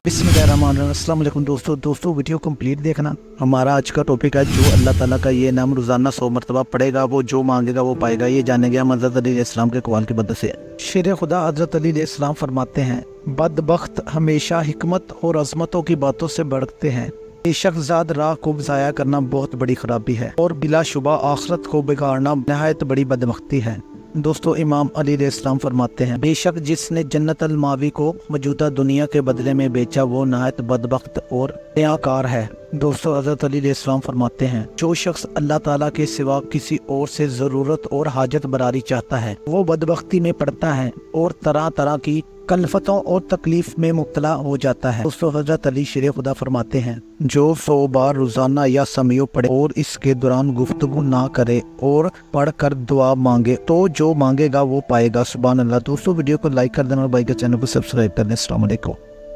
बिस्मिल्लाहिर्रहमानिर्रहीम। अस्सलाम वालेकुम दोस्तों वीडियो कंप्लीट देखना। हमारा आज का टॉपिक है जो अल्लाह ताला का ये नाम रोज़ाना 100 मरतबा पढ़ेगा वो जो मांगेगा वो पाएगा। ये जाने गया हज़रत अली अलैहिस्सलाम के कवाल की मदद से। शेर खुदा हज़रत अली अलैहिस्सलाम फरमाते हैं, बदबख्त हमेशा हिकमत और अज़मतों की बातों से भड़कते हैं। बेशक ज़ात राह को ज़ाया करना बहुत बड़ी खराबी है और बिलाशुबा आखिरत को बिगाड़ना नहायत बड़ी बदबख्ती है। दोस्तों, इमाम अली अलैहिस्सलाम फरमाते हैं, बेशक जिसने जन्नत अल मावी को मौजूदा दुनिया के बदले में बेचा वो नहायत बदबख्त और न्याकार है। दोस्तों, हज़रत अली अलैहिस्सलाम फरमाते हैं, जो शख्स अल्लाह ताला के सिवा किसी और से ज़रूरत और हाजत बरारी चाहता है वो बदबख्ती में पड़ता है और तरह तरह की कल्फतों और तकलीफ में मुब्तला हो जाता है। दोस्तों, हज़रत अली शेर खुदा फरमाते हैं, जो 100 बार रोज़ाना या समियो पढ़े और इसके दौरान गुफ्तगू ना करे और पढ़ कर दुआ मांगे तो जो मांगेगा वो पाएगा। सुभान अल्लाह। दोस्तों, वीडियो को लाइक कर देना और भाई के चैनल को सब्सक्राइब कर दें। अस्सलाम वालेकुम।